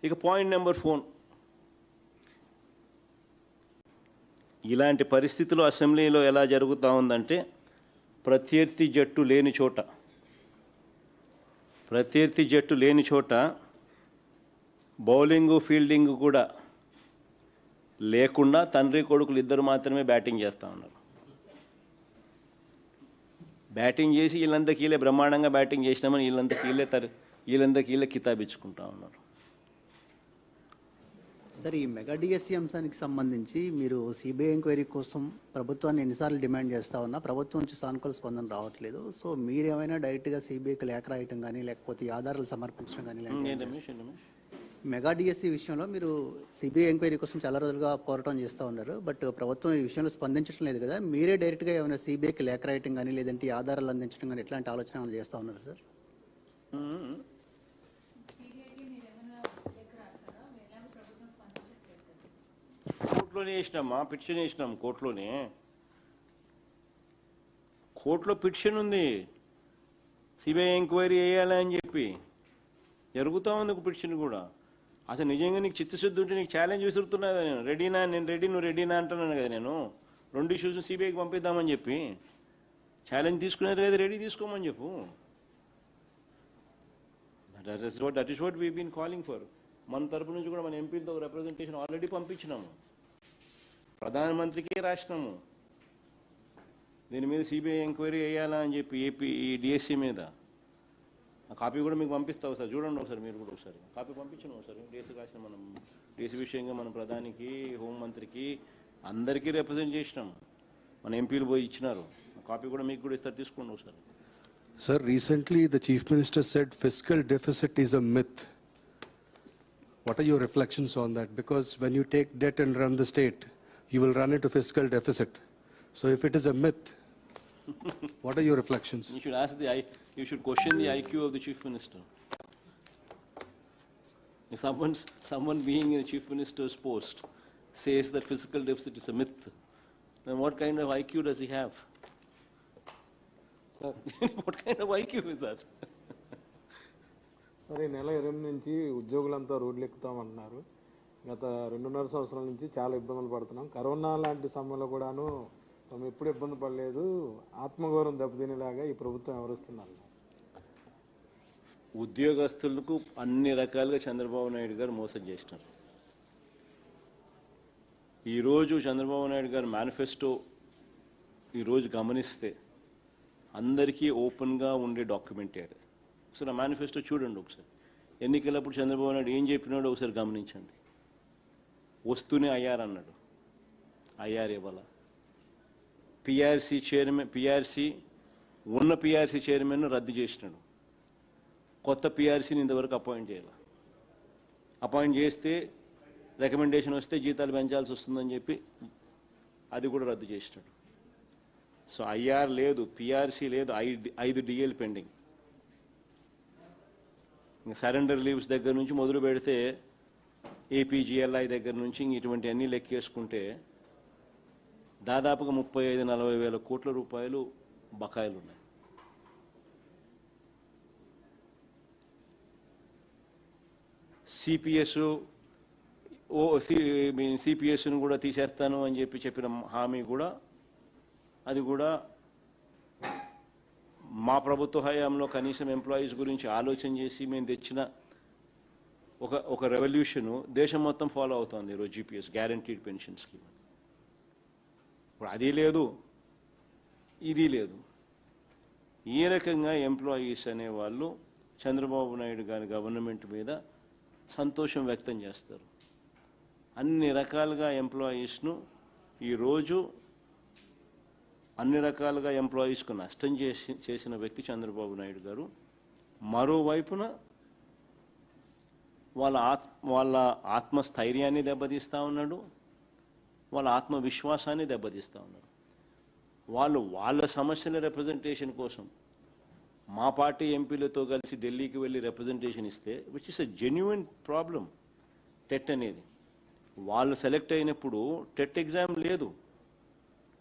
ఇక point number 4, ఇలాంటి పరిస్థితులు అసెంబ్లీలో ఎలా జరుగుతూ ఉందంటే ప్రత్యర్థి జట్టు లేని చోట బౌలింగు ఫీల్డింగ్ కూడా లేకుండా తండ్రి కొడుకులు ఇద్దరు మాత్రమే బ్యాటింగ్ చేస్తూ ఉన్నారు. బ్యాటింగ్ చేసి వీళ్ళందరికీలే బ్రహ్మాండంగా బ్యాటింగ్ చేసినామని వీళ్ళందరికీలే కితాబిచ్చుకుంటా ఉన్నారు. సార్, ఈ మెగా డిఎస్సి అంశానికి సంబంధించి మీరు సిబిఐ ఎంక్వైరీ కోసం ప్రభుత్వాన్ని ఎన్నిసార్లు డిమాండ్ చేస్తా ఉన్నా ప్రభుత్వం నుంచి సానుకూల స్పందన రావట్లేదు. సో మీరేమైనా డైరెక్ట్గా సిబిఐకి లేఖ రాయటం కానీ లేకపోతే ఆధారాలు సమర్పించడం కానీ మెగా డిఎస్సి విషయంలో మీరు సిబిఐ ఎంక్వైరీ కోసం చాలా రోజులుగా పోరాటం చేస్తూ ఉన్నారు. బట్ ప్రభుత్వం ఈ విషయంలో స్పందించడం లేదు కదా. మీరే డైరెక్ట్గా ఏమైనా సిబిఐకి లేఖ రాయటం కానీ లేదంటే ఆధారాలు అందించడం కానీ ఎట్లాంటి ఆలోచన చేస్తూ ఉన్నారు సార్? కోర్టులోనే వేసినామా, పిటిషన్ వేసినాం కోర్టులో పిటిషన్ ఉంది. సిబిఐ ఎంక్వైరీ వేయాలని చెప్పి జరుగుతూ ఉంది ఒక పిటిషన్ కూడా. అసలు నిజంగా నీకు చిత్తశుద్ధి ఉంటే నీకు ఛాలెంజ్ విసురుతున్నా కదా నేను రెడీ, నువ్వు రెడీనా అంటున్నాను కదా నేను. 2 ఇష్యూస్ సిబిఐకి పంపిద్దామని చెప్పి ఛాలెంజ్ తీసుకునేది కదా, రెడీ తీసుకోమని చెప్పు. That is what we been calling for. మన తరపు నుంచి కూడా మన ఎంపీలతో రిప్రజెంటేషన్ ఆల్రెడీ పంపించినాము, ప్రధానమంత్రికి రాసినాము. దీని మీద సిబిఐ ఎంక్వైరీ వేయాలా అని చెప్పి ఏపీ డిఎస్సి మీద. ఆ కాపీ కూడా మీకు పంపిస్తావు సార్, చూడండి ఒకసారి మీరు కూడా ఒకసారి కాపీ పంపించండి ఒకసారి. డిఎస్సి రాసిన మనం డిఎస్సి విషయంగా మన ప్రధానికి, హోంమంత్రికి అందరికీ రిప్రజెంట్ చేసినాం. మన ఎంపీలు పోయి ఇచ్చినారు. కాపీ కూడా మీకు కూడా ఇస్తారు, తీసుకోండి ఒకసారి. Sir, recently the Chief Minister said fiscal deficit is a myth. What are your reflections on that? Because when you take debt and run the state, you will run into fiscal deficit. So if it is a myth, what are your reflections? You should question the IQ of the Chief Minister. If someone being in the Chief Minister's post says that fiscal deficit is a myth, then what kind of IQ does he have? Sir, what kind of IQ is that? సరే, ఈ నెల 20 నుంచి ఉద్యోగులంతా రోడ్లు ఎక్కుతామంటున్నారు. గత 2.5 సంవత్సరాల నుంచి చాలా ఇబ్బందులు పడుతున్నాం. కరోనా లాంటి సమయంలో కూడాను మేము ఎప్పుడు ఇబ్బంది పడలేదు. ఆత్మగౌరవం దెబ్బతినేలాగా ఈ ప్రభుత్వం వ్యవహరిస్తున్నారు. ఉద్యోగస్తులకు అన్ని రకాలుగా చంద్రబాబు నాయుడు గారు మోసం చేసినారు. ఈరోజు చంద్రబాబు నాయుడు గారు మేనిఫెస్టో ఈరోజు గమనిస్తే అందరికీ ఓపెన్గా ఉండే డాక్యుమెంట్ అది. ఒకసారి ఆ మేనిఫెస్టో చూడండి ఒకసారి. ఎన్నికలప్పుడు చంద్రబాబు నాయుడు ఏం చెప్పినాడో ఒకసారి గమనించండి. వస్తూనే ఐఆర్ అన్నాడు, ఐఆర్ ఇవ్వాల. ఉన్న పిఆర్సీ చైర్మన్ రద్దు చేసినాడు. కొత్త పిఆర్సీని ఇంతవరకు అపాయింట్ చేయాలి. అపాయింట్ చేస్తే రికమెండేషన్ వస్తే జీతాలు పెంచాల్సి వస్తుందని చెప్పి అది కూడా రద్దు చేసినాడు. సో ఐఆర్ లేదు, పిఆర్సీ లేదు, 5 డిఎల్ పెండింగ్. సరెండర్ లీవ్స్ దగ్గర నుంచి మొదలు పెడితే ఏపీజీఎల్ఐ దగ్గర నుంచి ఇటువంటి అన్నీ లెక్కేసుకుంటే దాదాపుగా 35-40 వేల కోట్ల రూపాయలు బకాయిలు ఉన్నాయి. సిపిఎస్ను కూడా తీసేస్తాను అని చెప్పిన హామీ కూడా అది కూడా మా ప్రభుత్వ హయాంలో కనీసం ఎంప్లాయీస్ గురించి ఆలోచన చేసి మేము తెచ్చిన ఒక రెవల్యూషను దేశం మొత్తం ఫాలో అవుతుంది ఈరోజు. GPS guaranteed pension scheme. ఇప్పుడు అది లేదు, ఇది లేదు. ఈ రకంగా ఎంప్లాయీస్ అనేవాళ్ళు చంద్రబాబు నాయుడు గారి గవర్నమెంట్ మీద సంతోషం వ్యక్తం చేస్తారు. అన్ని రకాలుగా ఎంప్లాయీస్ను ఈరోజు అన్ని రకాలుగా ఎంప్లాయీస్కు నష్టం చేసిన వ్యక్తి చంద్రబాబు నాయుడు గారు. మరోవైపున వాళ్ళ ఆత్మస్థైర్యాన్ని దెబ్బతీస్తూ ఉన్నాడు, వాళ్ళ ఆత్మవిశ్వాసాన్ని దెబ్బతీస్తూ ఉన్నాడు. వాళ్ళ సమస్యల రిప్రజెంటేషన్ కోసం మా పార్టీ ఎంపీలతో కలిసి ఢిల్లీకి వెళ్ళి రిప్రజెంటేషన్ ఇస్తే, which is a genuine problem. TET అనేది వాళ్ళు సెలెక్ట్ అయినప్పుడు టెట్ ఎగ్జామ్ లేదు.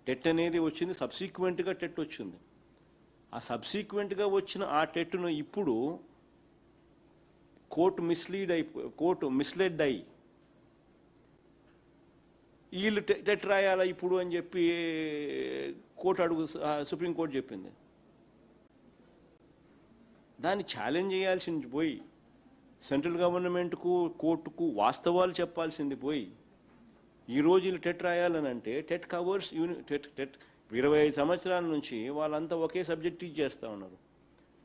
టెట్ అనేది వచ్చింది సబ్సిక్వెంట్గా టెట్ వచ్చింది. ఆ సబ్సిక్వెంట్గా వచ్చిన ఆ టెట్ను ఇప్పుడు కోర్టు మిస్లెడ్ అయి వీళ్ళు టెట్ రాయాలా ఇప్పుడు అని చెప్పి సుప్రీంకోర్టు చెప్పింది. దాన్ని ఛాలెంజ్ చేయాల్సింది పోయి సెంట్రల్ గవర్నమెంట్కు కోర్టుకు వాస్తవాలు చెప్పాల్సింది పోయి ఈరోజు వీళ్ళు టెట్ రాయాలని అంటే టెట్ కవర్స్ టెట్ 25 సంవత్సరాల నుంచి వాళ్ళంతా ఒకే సబ్జెక్ట్ టీచ్ చేస్తూ ఉన్నారు.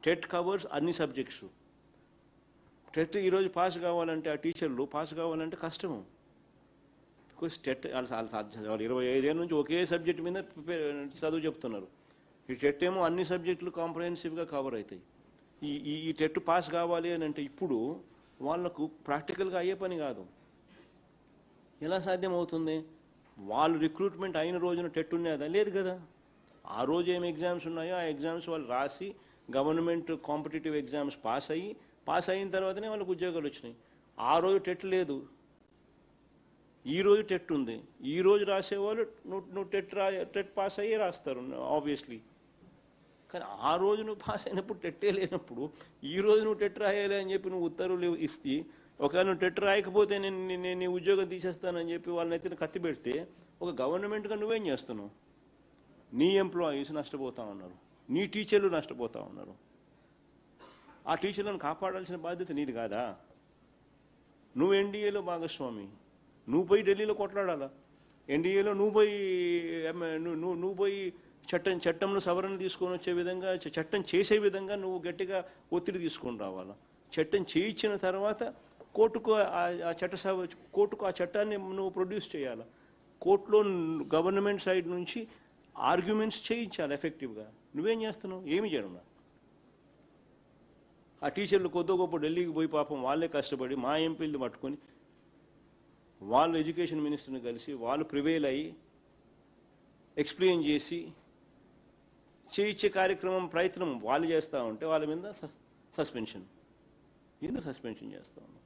టెట్ కవర్స్ అన్ని సబ్జెక్ట్స్. టెట్ ఈరోజు పాస్ కావాలంటే ఆ టీచర్లు పాస్ కావాలంటే కష్టము. బికాస్ టెట్ వాళ్ళు 25 ఏళ్ళ నుంచి ఒకే సబ్జెక్ట్ మీద చదువు చెప్తున్నారు. ఈ టెట్ ఏమో అన్ని సబ్జెక్టులు కాంప్రహెన్సివ్గా కవర్ అవుతాయి. ఈ టెట్ పాస్ కావాలి అని అంటే ఇప్పుడు వాళ్లకు ప్రాక్టికల్గా అయ్యే పని కాదు. ఎలా సాధ్యమవుతుంది? వాళ్ళు రిక్రూట్మెంట్ అయిన రోజున టెట్ ఉన్నదా? లేదు కదా. ఆ రోజు ఏం ఎగ్జామ్స్ ఉన్నాయో ఆ ఎగ్జామ్స్ వాళ్ళు రాసి గవర్నమెంట్ కాంపిటేటివ్ ఎగ్జామ్స్ పాస్ అయిన తర్వాతనే వాళ్ళకు ఉద్యోగాలు వచ్చినాయి. ఆ రోజు టెట్ లేదు, ఈ రోజు టెట్ ఉంది. ఈ రోజు రాసేవాళ్ళు నువ్వు టెట్ పాస్ అయ్యే రాస్తారు ఆబ్వియస్లీ. కానీ ఆ రోజు నువ్వు పాస్ అయినప్పుడు టెట్టే లేనప్పుడు ఈ రోజు నువ్వు టెట్ రాయాలి అని చెప్పి నువ్వు ఉత్తర్వులు ఇస్తే ఒకవేళ నువ్వు టెట్ రాయకపోతే నేను నీ ఉద్యోగం తీసేస్తానని చెప్పి వాళ్ళని అయితే కత్తి పెడితే ఒక గవర్నమెంట్గా నువ్వేం చేస్తున్నావు? నీ ఎంప్లాయీస్ నష్టపోతా ఉన్నారు, నీ టీచర్లు నష్టపోతా ఉన్నారు. ఆ టీచర్లను కాపాడాల్సిన బాధ్యత నీది కాదా? నువ్వు ఎన్డీఏలో భాగస్వామి, నువ్వు పోయి ఢిల్లీలో కొట్లాడాలా. ఎన్డీఏలో నువ్వు పోయి చట్టంలో సవరణ తీసుకొని వచ్చే విధంగా చట్టం చేసే విధంగా నువ్వు గట్టిగా ఒత్తిడి తీసుకొని రావాలా. చట్టం చేయించిన తర్వాత కోర్టుకు ఆ చట్టాన్ని నువ్వు ప్రొడ్యూస్ చేయాలా. కోర్టులో గవర్నమెంట్ సైడ్ నుంచి ఆర్గ్యుమెంట్స్ చేయించాలి ఎఫెక్టివ్గా. నువ్వేం చేస్తున్నావు? ఏమి చేయడం. ఆ టీచర్లు కొద్ది గొప్ప ఢిల్లీకి పోయి పాపం వాళ్ళే కష్టపడి మా ఎంపీలు పట్టుకొని వాళ్ళు ఎడ్యుకేషన్ మినిస్టర్ని కలిసి వాళ్ళు ప్రివేల్ అయ్యి ఎక్స్ప్లెయిన్ చేసి చేయించే ప్రయత్నం వాళ్ళు చేస్తూ ఉంటే వాళ్ళ మీద సస్పెన్షన్. ఎందుకు సస్పెన్షన్ చేస్తూ ఉన్నాం?